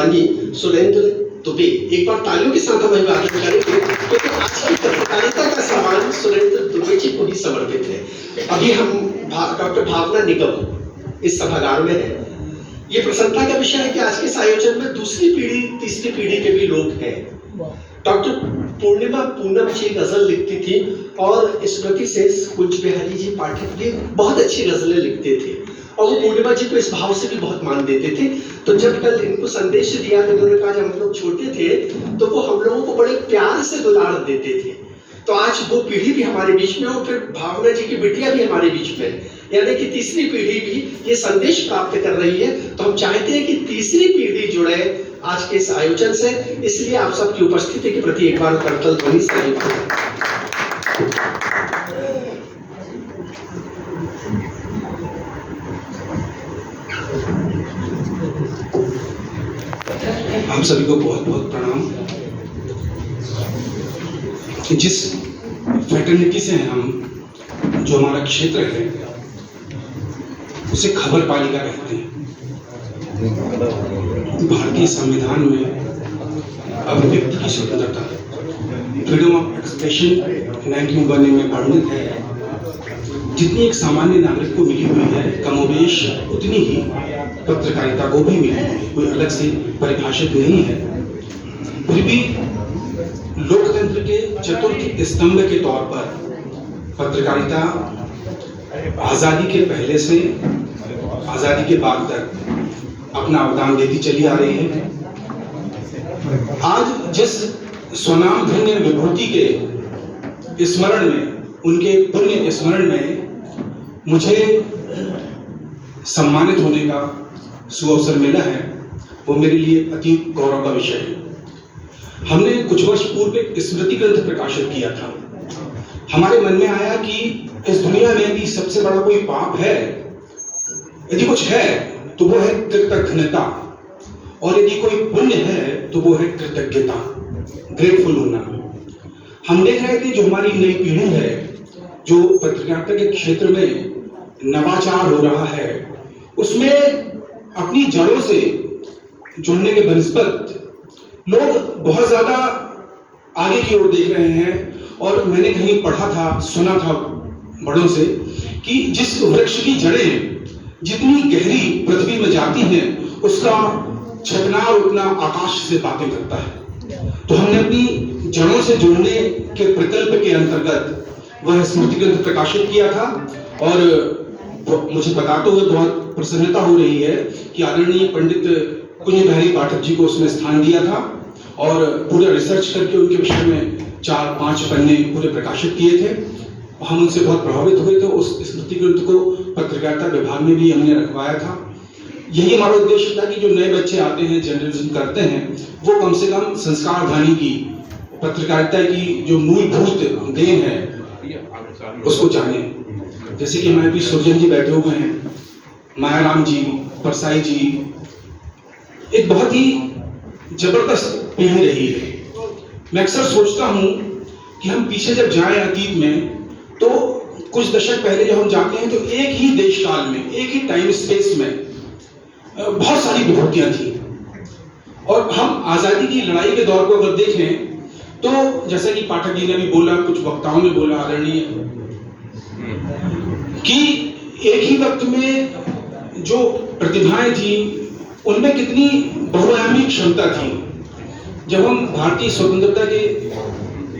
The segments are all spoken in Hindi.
सम्मानीय सुरेंद्र दुबे। एक बार तालियों के साथ हम अभिवादन करेंगे क्योंकि आज की पत्रकारिता का सम्मान सुरेंद्र दुबे जी को ही समर्पित है। अभी हम डॉक्टर भावना निगम इस सभागार में है। ये प्रसन्नता का विषय है कि आज के इस आयोजन में दूसरी पीढ़ी तीसरी पीढ़ी के भी लोग हैं। डॉक्टर पूर्णिमा पूनम जी गजल लिखती थी और स्मृति से कुंज बिहारी जी पाठक भी बहुत अच्छी गजलें लिखते थे और वो पूर्णिमा जी को इस भाव से भी बहुत मान देते थे। तो जब कल इनको संदेश दिया तो उन्होंने कहा जब हम लोग छोटे थे तो वो हम लोगों को बड़े प्यार से दुलार देते थे। तो आज वो पीढ़ी भी हमारे बीच में और फिर भावना जी की बिटिया भी हमारे बीच में, यानी कि तीसरी पीढ़ी भी ये संदेश प्राप्त कर रही है। तो हम चाहते हैं कि तीसरी पीढ़ी जुड़े आज के इस आयोजन से, इसलिए आप सबकी उपस्थिति के प्रति एक बार करतल ध्वनि से हम सभी को बहुत बहुत प्रणाम। जिस फ्रेटर्निटी से हम, जो हमारा क्षेत्र है उसे खबर पालिका कहते हैं। भारतीय संविधान में अभिव्यक्ति की स्वतंत्रता, फ्रीडम ऑफ एक्सप्रेशन 1992 में वर्णित है। जितनी एक सामान्य नागरिक को मिली हुई है कमोबेश उतनी ही पत्रकारिता को भी मिली हुई है, कोई अलग से परिभाषित नहीं है। फिर भी लोकतंत्र के चतुर्थ स्तंभ के तौर पर पत्रकारिता आज़ादी के पहले से आज़ादी के बाद तक अपना अवदान देती चली आ रही है। आज जिस स्वनाम धन्य विभूति के स्मरण में, उनके पुण्य स्मरण में मुझे सम्मानित होने का सुअवसर मिला है, वो मेरे लिए अति गौरव का विषय है। हमने कुछ वर्ष पूर्व एक स्मृति ग्रंथ प्रकाशित किया था। हमारे मन में आया कि इस दुनिया में यदि सबसे बड़ा कोई पाप है, यदि कुछ है तो वो है कृतज्ञता, और यदि कोई पुण्य है तो वो है कृतज्ञता, ग्रेटफुल होना। हम देख रहे थे जो हमारी नई पीढ़ी है, जो पत्रकारिता के क्षेत्र में नवाचार हो रहा है, उसमें अपनी जड़ों से जुड़ने के बनिस्बत लोग बहुत ज्यादा आगे की ओर देख रहे हैं। और मैंने कहीं पढ़ा था, सुना था बड़ों से कि जिस वृक्ष की जड़ें जितनी गहरी पृथ्वी में जाती हैं उसका छतनार उतना आकाश से बातें करता है। तो हमने अपनी जड़ों से जुड़ने के प्रकल्प के अंतर्गत वह स्मृति ग्रंथ प्रकाशित किया था। और मुझे बताते हुए बहुत प्रसन्नता हो रही है कि आदरणीय पंडित कुंज बिहारी पाठक जी को उसने स्थान दिया था और पूरा रिसर्च करके उनके विषय में 4-5 पन्ने पूरे प्रकाशित किए थे। हम उनसे बहुत प्रभावित हुए थे। उस स्मृति ग्रंथ को पत्रकारिता विभाग में भी हमने रखवाया था। यही हमारा उद्देश्य था कि जो नए बच्चे आते हैं, जर्नलिज्म करते हैं, वो कम से कम संस्कार धानी की पत्रकारिता की जो मूलभूत देन है उसको जाने। जैसे कि हमारे भी सुरजन जी बैठे हुए हैं, मायाराम जी, परसाई जी, एक बहुत ही जबरदस्त पीढ़ी रही है। मैं अक्सर सोचता हूं कि हम पीछे जब जाएं अतीत में, तो कुछ दशक पहले जब हम जाते हैं तो एक ही देश काल में, एक ही टाइम स्पेस में बहुत सारी विभूतियां थी। और हम आजादी की लड़ाई के दौर को अगर देखें तो जैसा कि पाठक जी ने भी बोला, कुछ वक्ताओं ने बोला आदरणीय, कि एक ही वक्त में जो प्रतिभाएं थी उनमें कितनी बहुआयामी क्षमता थी। जब हम भारतीय स्वतंत्रता के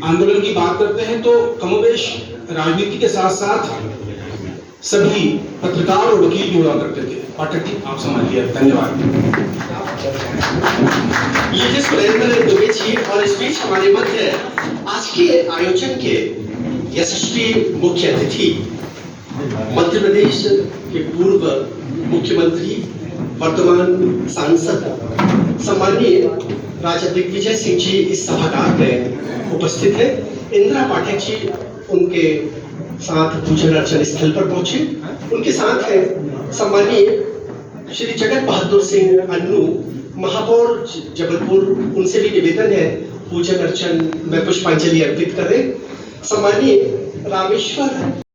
आंदोलन की बात करते हैं तो कमोबेश राजनीति के साथ साथ सभी पत्रकार और वकील भी हुआ करते थे। पाठक जी आप संभालिए। धन्यवाद। ये जिस सुरेंद्र दुबे जी और इस बीच हमारे मध्य आज के आयोजन के यशस्वी मुख्य अतिथि, मध्य प्रदेश के पूर्व मुख्यमंत्री, वर्तमान सांसद सम्मानीय राजा दिग्विजय सिंह जी इस सभागार में उपस्थित है। इंदिरा पाठक जी उनके साथ पूजन अर्चन स्थल पर पहुंचे। उनके साथ है सम्मानीय श्री जगत बहादुर सिंह अन्नू, महापौर जबलपुर, उनसे भी निवेदन है पूजन अर्चन में पुष्पांजलि अर्पित करें। सम्मानीय रामेश्वर